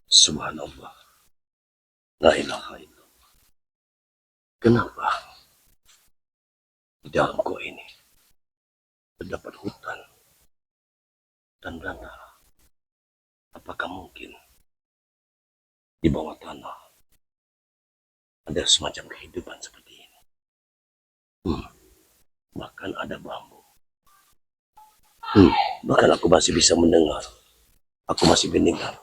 Subhanallah. La ilaha illallah. Kenapa di dalam gua ini terdapat hutan dan belantara? Apakah mungkin di bawah tanah ada semacam kehidupan seperti ini? Bahkan ada bambu. Bahkan aku masih bisa mendengar. Aku masih mendengar.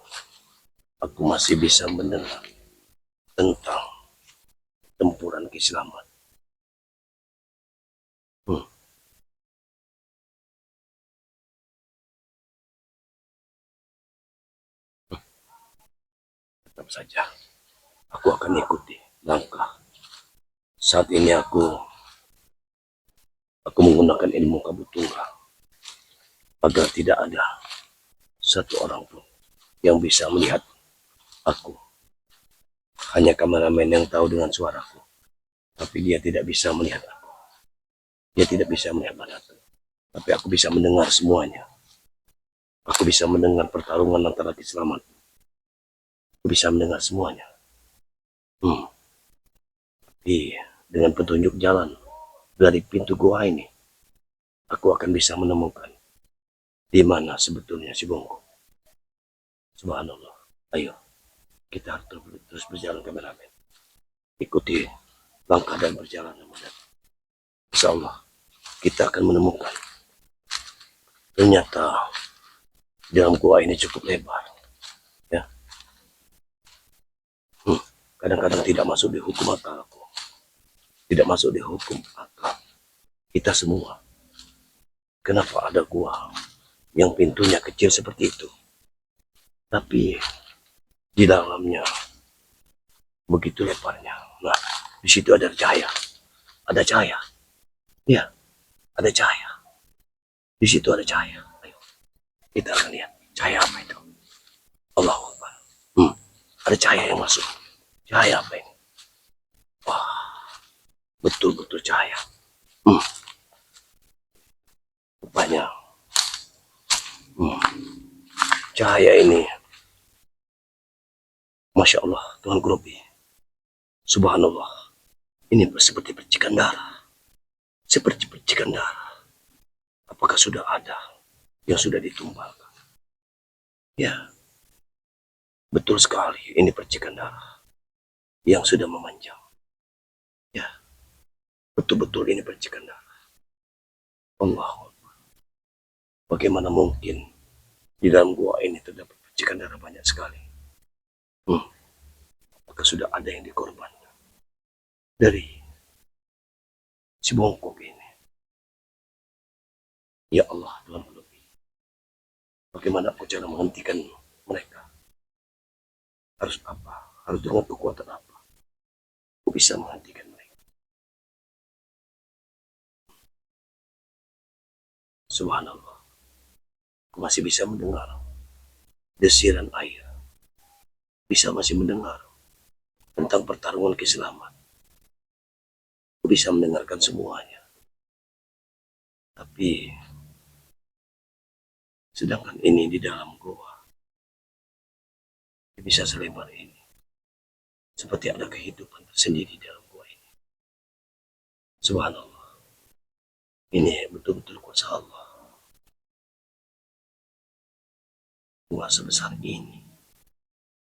Aku masih bisa mendengar tentang tempuran keislaman. Tetap saja, aku akan ikuti langkah. Saat ini aku menggunakan ilmu kabut tunggal agar tidak ada satu orang pun yang bisa melihat aku. Hanya kameramen yang tahu dengan suaraku, tapi dia tidak bisa melihat aku. Dia tidak bisa melihat mataku, tapi aku bisa mendengar semuanya. Aku bisa mendengar pertarungan antara keislaman. Aku bisa mendengar semuanya. Tapi dengan petunjuk jalan dari pintu gua ini, aku akan bisa menemukan di mana sebetulnya si Bongko. Subhanallah. Ayo, kita harus terus berjalan, kameramen. Ikuti langkah dan perjalanan mendatang. Insya Allah kita akan menemukan. Ternyata dalam gua ini cukup lebar. Ya, kadang-kadang tidak masuk di hukum akalku, tidak masuk di hukum akal kita semua. Kenapa ada gua yang pintunya kecil seperti itu, tapi di dalamnya begitu lebarnya. Nah, di situ ada cahaya, ada cahaya. Ya, ada cahaya. Di situ ada cahaya. Ayo, kita akan lihat cahaya apa itu. Allahu Akbar. Ada cahaya yang masuk. Cahaya apa ini? Wah, betul-betul cahaya. Rupanya cahaya ini, Masya Allah, Tuhan Kurobi. Subhanallah. Ini seperti percikan darah. Seperti percikan darah. Apakah sudah ada yang sudah ditumpahkan? Ya, betul sekali. Ini percikan darah yang sudah memanjang. Ya, betul-betul ini percikan darah. Allah. Bagaimana mungkin di dalam gua ini terdapat percikan darah banyak sekali? Apakah sudah ada yang dikorbankan dari si bongkok ini? Ya Allah, Tuhan lebih. Bagaimana aku cara menghentikan mereka? Harus apa? Harus dengan kekuatan apa? Aku bisa menghentikan mereka. Subhanallah. Aku masih bisa mendengar desiran air. Masih mendengar tentang pertarungan keislaman. Aku bisa mendengarkan semuanya. Tapi sedangkan ini di dalam gua bisa selebar ini. Seperti ada kehidupan tersendiri di dalam gua ini. Subhanallah. Ini betul-betul kuasa Allah. Gua sebesar ini.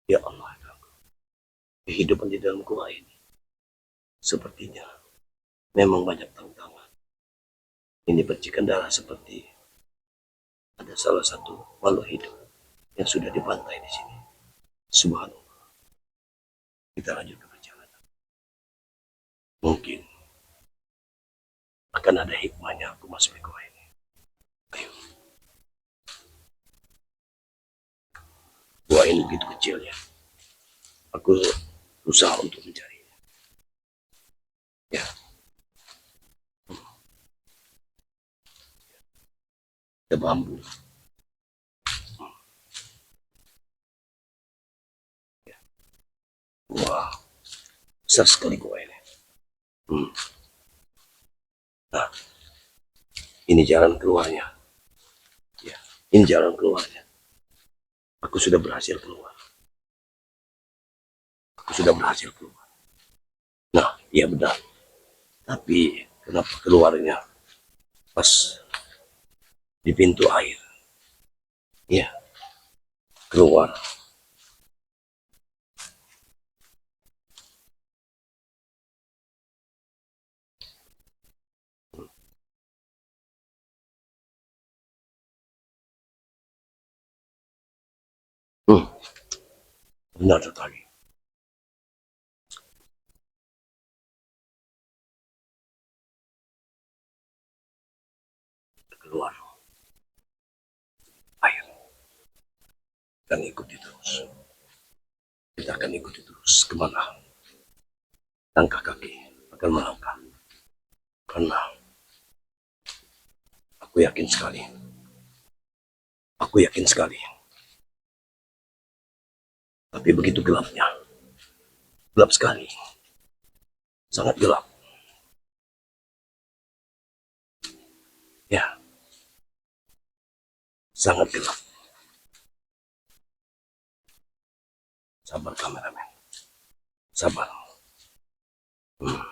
Ya Allah. Kehidupan di dalam gua ini sepertinya memang banyak tantangan. Ini percikan darah seperti ada salah satu makhluk hidup yang sudah dibantai di sini. Subhanallah. Kita lanjut ke perjalanan. Mungkin akan ada hikmahnya aku masuk ke gua ini. Ayo. Gua ini begitu kecil ya. Aku berusaha untuk mencarinya. Ya. Ada bambu. Ya. Wah, besar sekali gua ini. Nah, ini jalan keluarnya. Ya, ini jalan keluarnya. Aku sudah berhasil keluar. aku sudah berhasil keluar. Nah, iya benar. Tapi kenapa keluarnya pas di pintu air? Ya, keluar. Hmm, benar sekali. Keluar air. Dan ikuti terus. Kita akan ikuti terus kemana langkah kaki akan melangkah. Karena aku yakin sekali. Aku yakin sekali. Tapi begitu gelapnya. Gelap sekali. Sangat gelap. Ya, sangat gelap. Sabar kameramen. Sabar. Hmm,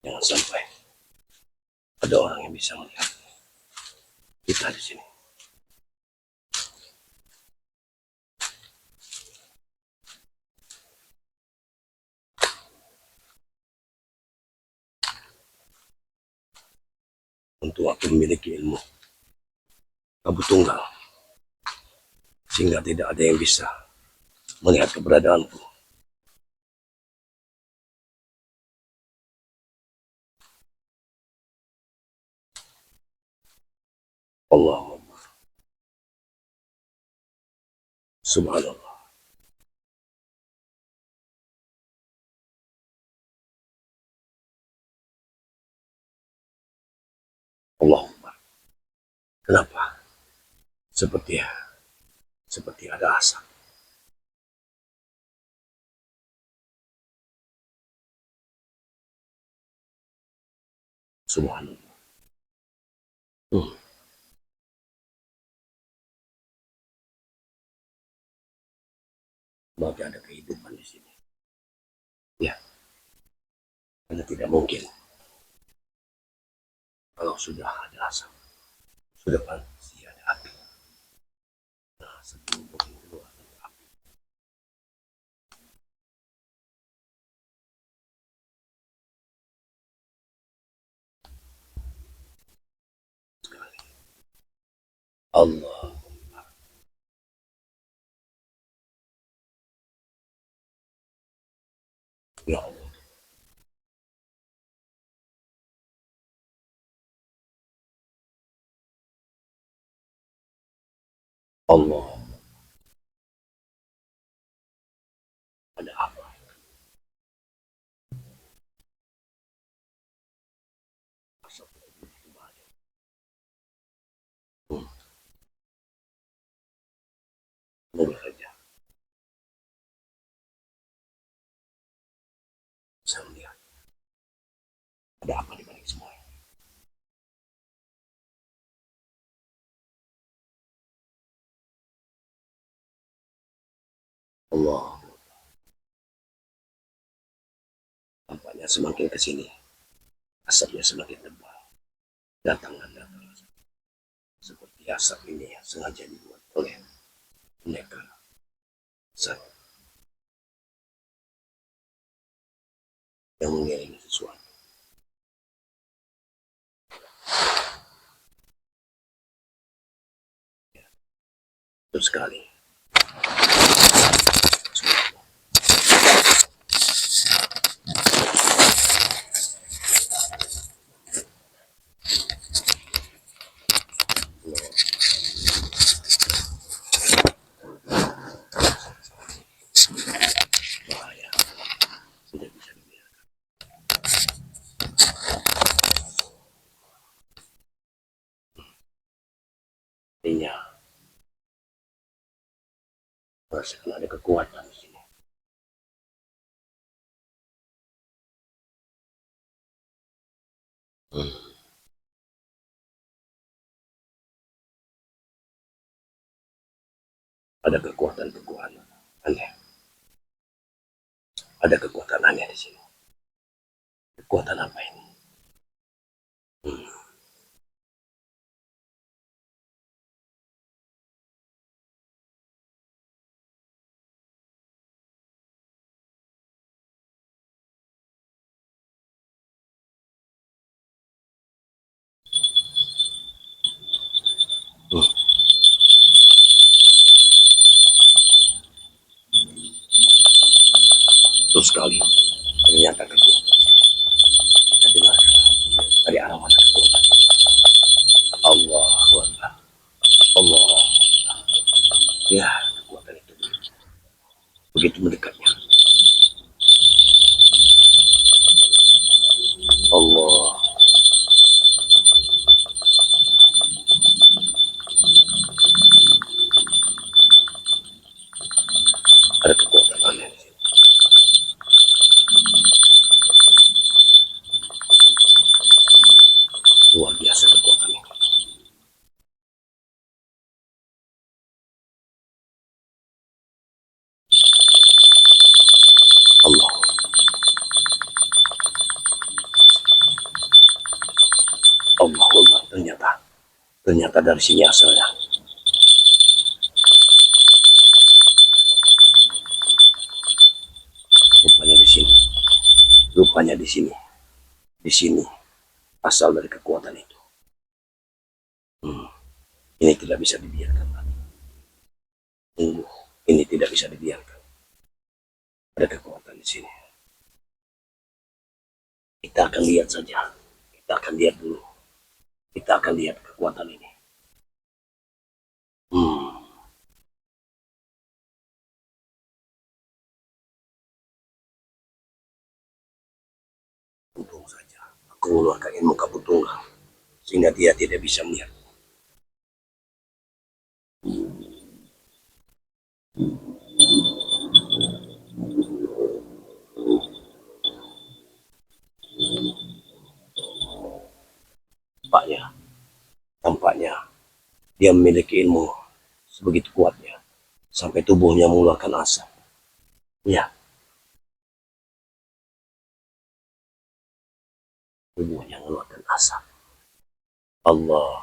jangan sampai ada orang yang bisa melihat kita di sini. Untuk aku memiliki ilmu Abu Tunggal, sehingga tidak ada yang bisa melihat keberadaanku. Allah, subhanallah. Allah, kenapa? Seperti seperti ada asap. Subhanallah. Hmm, maka ada kehidupan di sini. Ya, karena tidak mungkin kalau sudah ada asap, sudah pasti ada api. Nah, sebelum mungkin keluar dari api. Sekali. Allah, ya Allah, Allah, ada apa? Asap itu bahaya. Hmm, semoga saja saya melihat ada apa di balik semua ini. Allah, tampaknya semakin ke sini, asapnya semakin tebal. Datang dan datang. Seperti asap ini yang sengaja dibuat oleh mereka. Saat yang mengiringi sesuatu. Betul sekali. Bahaya. Tidak bisa dibiarkan. Artinya, merasakan ada kekuatan di sini. Hmm. Ada kekuatan-kekuatan aneh. Ada kekuatan aneh di sini. Kekuatan apa ini? Hmm. Hmm. Terus sekali. Ternyata kekuatan. Kita dengarkan dari arah mana kekuatan ini. Allah Akbar. Allah. Ya, kekuatan itu begitu mendekatnya. Allah. Ada kekuatan aneh di sini. Luar biasa kekuatan ini. Allah. Allah Allah. Ternyata dari sini asalnya. Rupanya di sini. Rupanya di sini. Di sini asal dari kekuatan itu. Hmm. Ini tidak bisa dibiarkan lagi. Ini tidak bisa dibiarkan. Ada kekuatan di sini. Kita akan lihat saja. Kita akan lihat dulu. Kita akan lihat kekuatan ini. Hmm. Untung saja. Aku mengeluarkan ilmu kabut tunggal. Sehingga dia tidak bisa melihat. Tampaknya. Tampaknya. Dia memiliki ilmu sebegitu kuatnya. Sampai tubuhnya mengeluarkan asap. Ya. Tubuhnya mengeluarkan asap. Allah.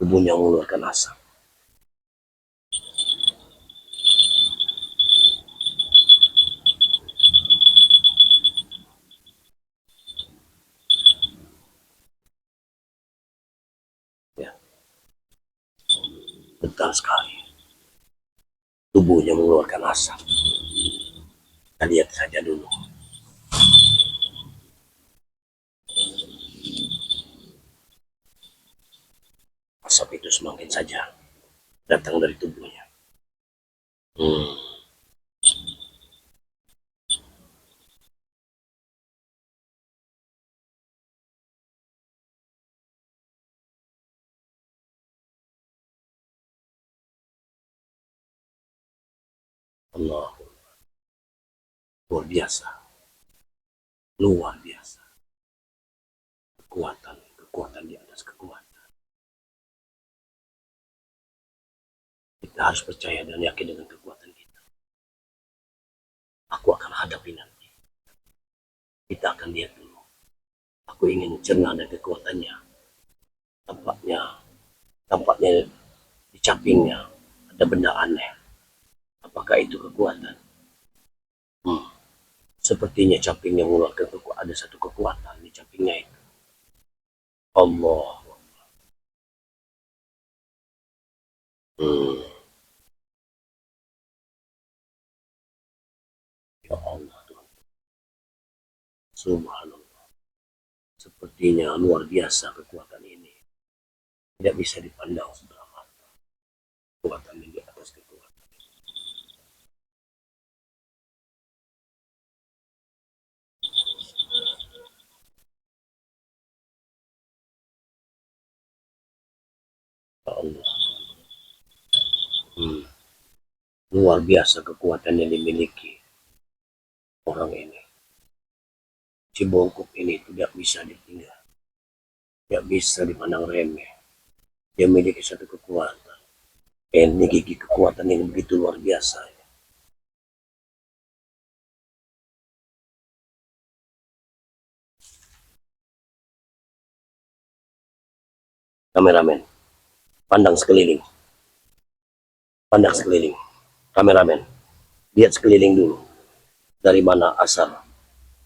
Tubuhnya mengeluarkan asap. Ya. Betul sekali. Tubuhnya mengeluarkan asap. Kita lihat saja dulu. Asap itu semakin saja datang dari tubuhnya. Hmm. Allah. Luar biasa. Luar biasa. Kekuatan. Kekuatan di atas kekuatan. Kita harus percaya dan yakin dengan kekuatan kita. Aku akan hadapi nanti. Kita akan lihat dulu. Aku ingin mencerna dan kekuatannya. Tampaknya, tampaknya di capingnya ada benda aneh. Apakah itu kekuatan? Hmm. Sepertinya capingnya mengeluarkan kekuatan. Ada satu kekuatan di capingnya itu. Allah. Hmm. Ya Allah Tuhan. Subhanallah. Sepertinya luar biasa kekuatan ini. Tidak bisa dipandang sebelah mata. Kekuatan ini di atas kekuatan. Ya Allah. Hmm. Luar biasa kekuatan yang dimiliki orang ini. Si bongkok ini tidak bisa ditinggal. Tidak bisa dipandang remeh. Dia memiliki satu kekuatan. Dan memiliki kekuatan yang begitu luar biasa. Kameramen, pandang sekeliling. Pandang sekeliling. Kameramen, lihat sekeliling dulu. Dari mana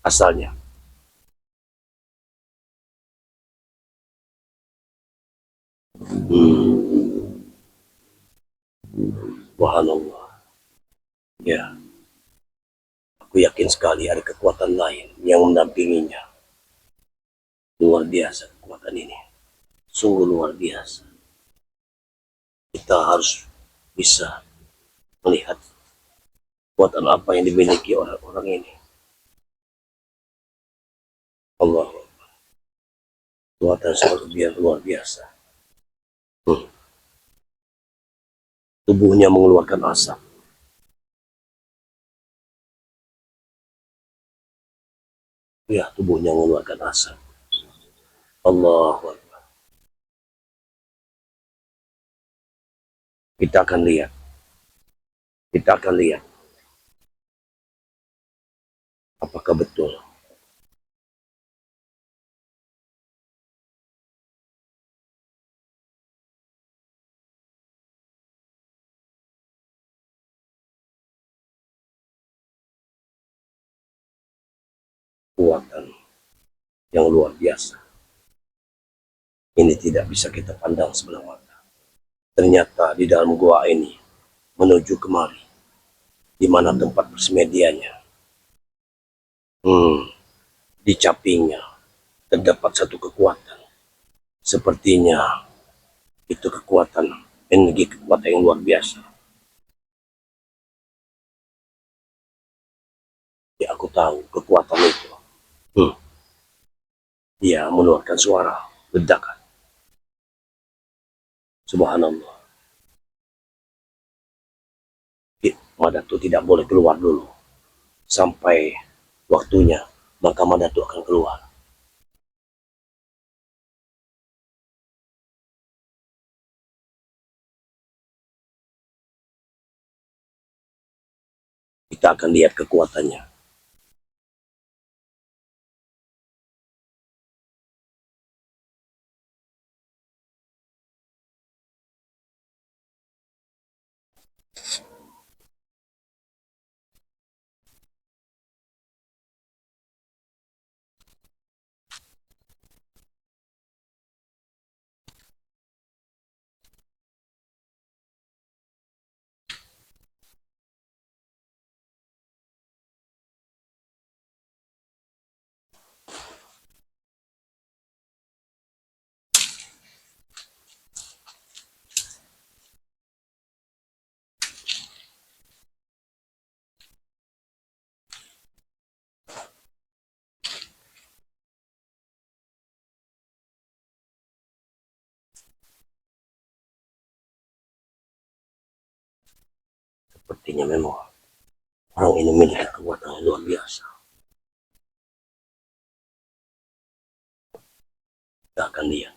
asalnya. Subhanallah. Ya, aku yakin sekali ada kekuatan lain yang mendampinginya. Luar biasa kekuatan ini. Sungguh luar biasa. Kita harus bisa melihat kekuatan apa yang dimiliki orang-orang ini. Allah, kekuatan sangat luar biasa. Tubuhnya mengeluarkan asap. Ya, tubuhnya mengeluarkan asap. Allah, kita akan lihat. Kita akan lihat apakah betul kekuatan yang luar biasa. Ini tidak bisa kita pandang sebelah mata. Ternyata di dalam gua ini menuju kemari, di mana tempat bersemedianya. Di capingnya terdapat satu kekuatan. Sepertinya itu kekuatan, energi kekuatan yang luar biasa. Ya, aku tahu kekuatan itu. Dia mengeluarkan suara ledakan. Subhanallah. Madatu tidak boleh keluar dulu. Sampai waktunya, maka Madatu akan keluar. Kita akan lihat kekuatannya. Sepertinya memang orang ini memiliki kekuatan yang luar biasa. Kita akan lihat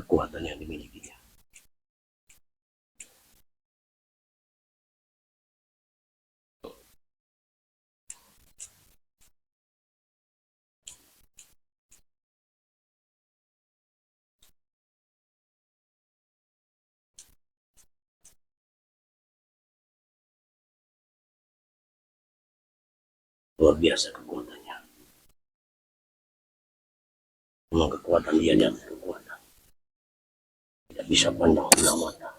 kekuatan yang dimilikinya. Luar biasa kekuatannya. Memang kekuatan dia di atas kekuatan. Tidak bisa pandang sebelah mata.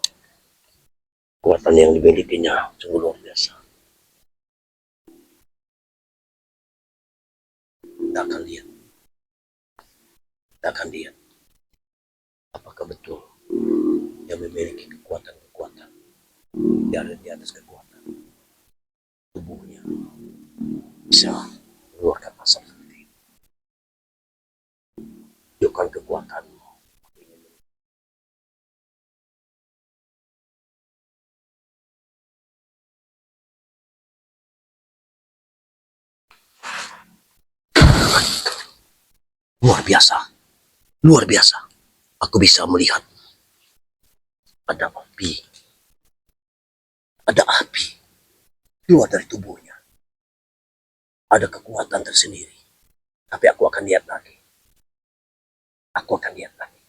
Kekuatan yang dimilikinya sungguh luar biasa. Kita akan lihat. Kita akan lihat apakah betul dia memiliki kekuatan-kekuatan di atas kekuatan tubuhnya bisa mengeluarkan asap seperti itu. Tunjukkan kekuatanmu. Luar biasa. Luar biasa. Aku bisa melihat ada api. Ada api keluar dari tubuhnya. Ada kekuatan tersendiri. Tapi aku akan lihat lagi. Aku akan lihat lagi.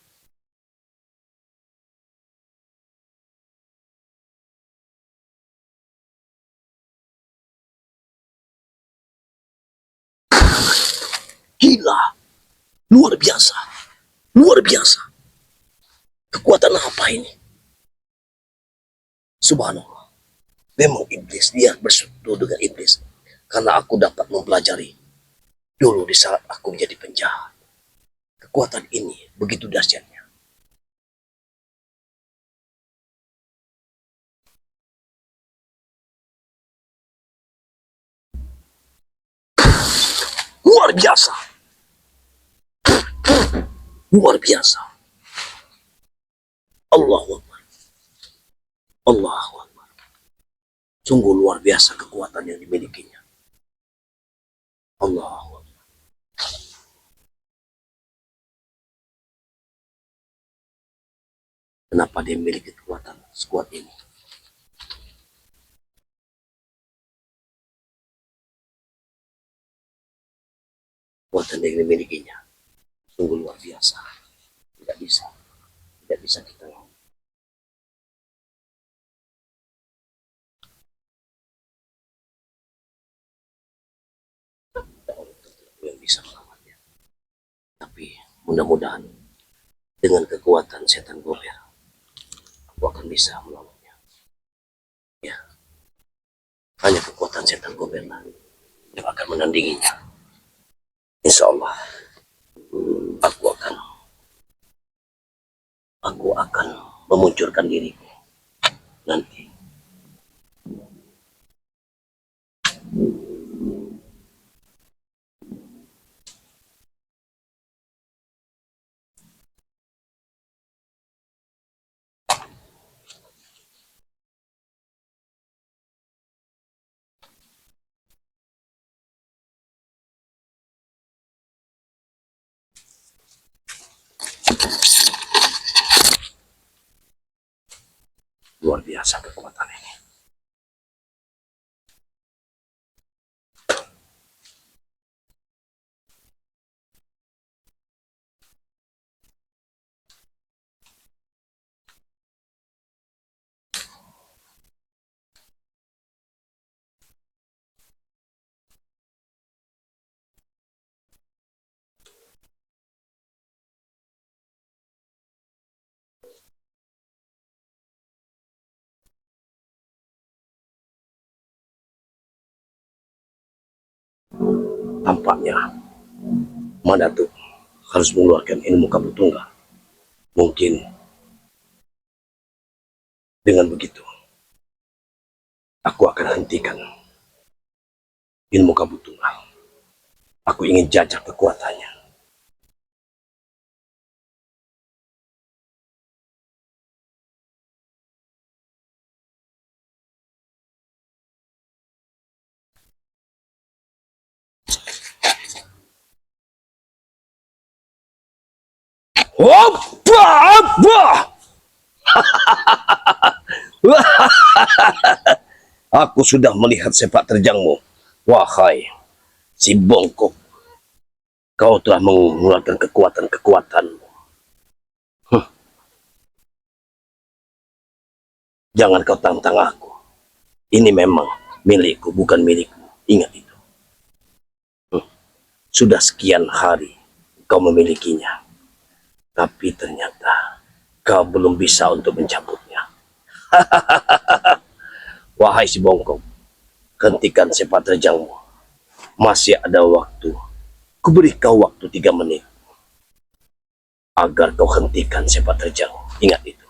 Gila. Luar biasa. Luar biasa. Kekuatan apa ini? Subhanallah. Memang iblis, dia bersekutu dengan iblis. Karena aku dapat mempelajari dulu di saat aku menjadi penjahat. Kekuatan ini begitu dahsyatnya. Luar biasa. Luar biasa. Allahu Akbar. Allahu Akbar. Sungguh luar biasa kekuatan yang dimilikinya. Allahu Akbar. Kenapa dia memiliki kekuatan sekuat ini? Kekuatan yang dimilikinya sungguh luar biasa. Tidak bisa kita yang bisa melawannya. Tapi mudah-mudahan dengan kekuatan setan gober, aku akan bisa melawannya. Ya, hanya kekuatan setan gober lah yang akan menandinginya. Insya Allah, aku akan memunculkan diriku nanti. Luar biasa kekuatan ini. Tampaknya Madatu harus mengeluarkan ilmu kabut tunggal. Mungkin dengan begitu aku akan hentikan ilmu kabut tunggal. Aku ingin jajak kekuatannya. Hoppa, hoppa. Aku sudah melihat sepak terjangmu. Wahai si bongkok, kau telah mengeluarkan kekuatan-kekuatanmu. Jangan kau tantang aku. Ini memang milikku, bukan milikmu. Ingat itu. Sudah sekian hari kau memilikinya. Tapi ternyata kau belum bisa untuk mencabutnya. Wahai si bongkok, hentikan sepak terjangmu. Masih ada waktu. Kuberi kau waktu 3 menit. Agar kau hentikan sepak terjang. Ingat itu.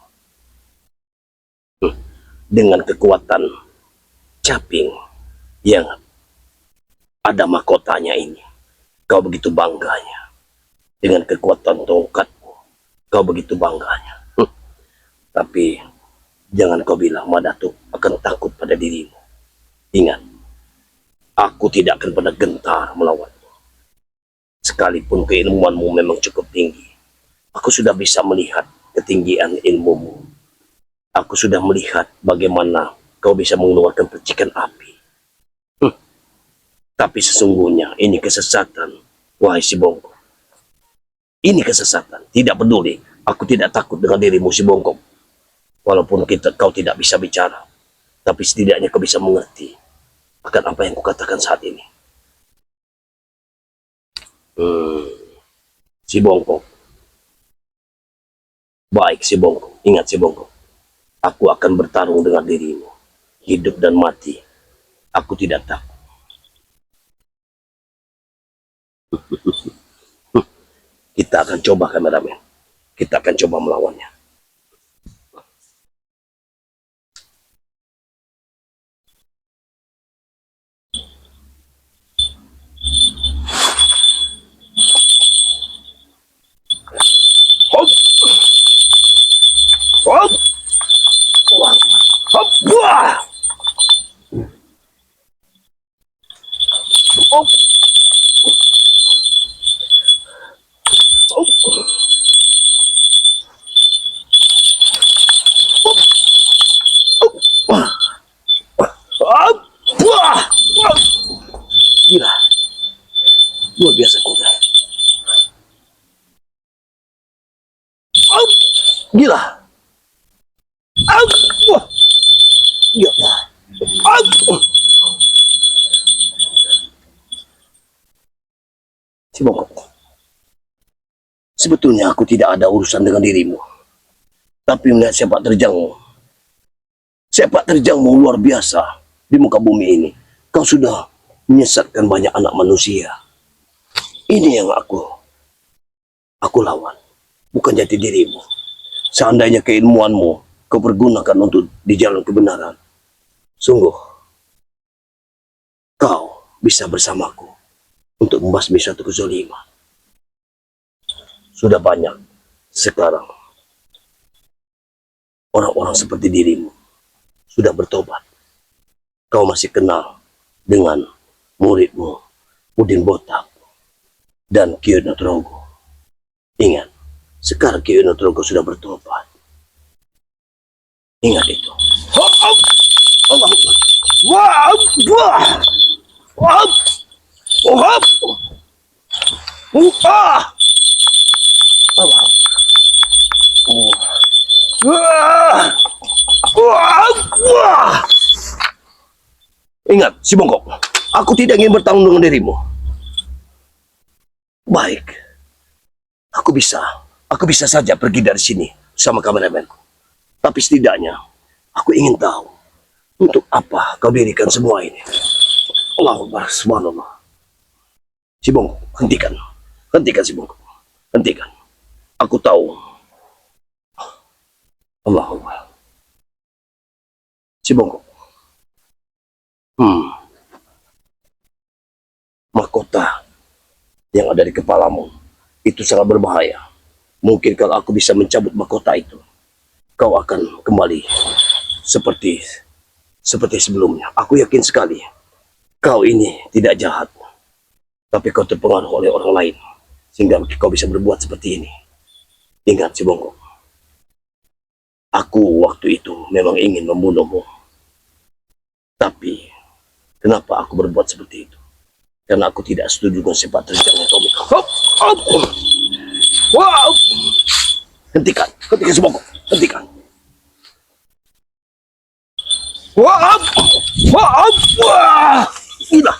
Dengan kekuatan caping yang ada mahkotanya ini, kau begitu bangganya. Dengan kekuatan tongkatku, kau begitu bangganya. Tapi jangan kau bilang Madatu akan takut pada dirimu. Ingat, aku tidak akan pernah gentar melawanmu. sekalipun keilmuanmu memang cukup tinggi, aku sudah bisa melihat ketinggian ilmumu. Aku sudah melihat bagaimana kau bisa mengeluarkan percikan api. Tapi sesungguhnya ini kesesatan, wahai si bongkok. Ini kesesatan. Tidak peduli, aku tidak takut dengan dirimu si bongkok. Walaupun kau tidak bisa bicara, tapi setidaknya kau bisa mengerti akan apa yang kukatakan saat ini. Si bongkok. Baik si bongkok, ingat si bongkok. Aku akan bertarung dengan dirimu. Hidup dan mati, aku tidak takut. Kita akan coba, kameramen. Kita akan coba melawannya. Hop! Hop! Hop! Wah! Hop! Hop! Gila, luar biasa kuda. Gila. Wah, gila. Si bongkok, sebetulnya aku tidak ada urusan dengan dirimu, tapi melihat sepak terjangmu luar biasa di muka bumi ini. Kau sudah menyesatkan banyak anak manusia. Ini yang aku lawan, bukan jati dirimu. Seandainya keilmuanmu kau pergunakan untuk di jalan kebenaran, sungguh kau bisa bersamaku untuk membasmi suatu kezaliman. Sudah banyak sekarang orang-orang seperti dirimu sudah bertobat. Kau masih kenal dengan muridmu Udin Botak dan Kiyo Nutrogo. Ingat, sekarang Kiyo Nutrogo sudah bertobat. Ingat itu. Ingat, si bongkok, aku tidak ingin bertanggung dengan dirimu. Baik, aku bisa saja pergi dari sini sama kameramenku. Tapi setidaknya, aku ingin tahu untuk apa kau dirikan semua ini. Allahu Akbar, subhanallah. Si bongkok, hentikan si bongkok, hentikan. Aku tahu. Allahu Akbar. Si bongkok. Mahkota yang ada di kepalamu itu sangat berbahaya. Mungkin kalau aku bisa mencabut mahkota itu, kau akan kembali seperti sebelumnya. Aku yakin sekali kau ini tidak jahat, tapi kau terpengaruh oleh orang lain sehingga kau bisa berbuat seperti ini. Ingat si bongkok, aku waktu itu memang ingin membunuhmu, tapi kenapa aku berbuat seperti itu? Karena aku tidak setuju dengan sepak terjangnya Tommy. Wow! Hentikan si bongkok, hentikan. Wah! Gila.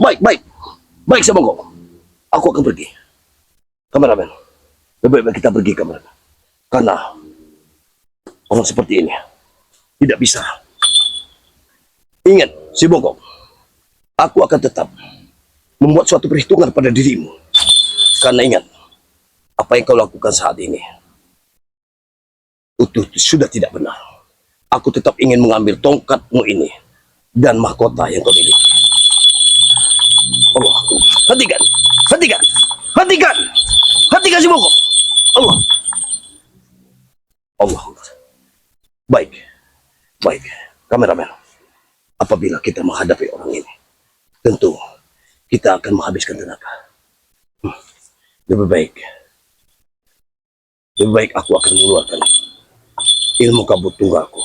Baik si bongkok. Aku akan pergi. Kameramen, lebih baik kita pergi, kameramen. Karena orang seperti ini tidak bisa. Ingat, si bongkok, aku akan tetap membuat suatu perhitungan pada dirimu. Karena ingat, apa yang kau lakukan saat ini itu sudah tidak benar. Aku tetap ingin mengambil tongkatmu ini dan mahkota yang kau miliki. Allah, hentikan si bongkok. Allah. Baik, kameramen. Apabila kita menghadapi orang ini, tentu kita akan menghabiskan tenaga. Lebih baik, lebih baik aku akan mengeluarkan ilmu kabut tunggalku.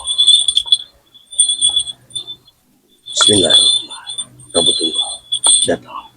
Bismillahirrahmanirrahim. Kabut tunggal datang.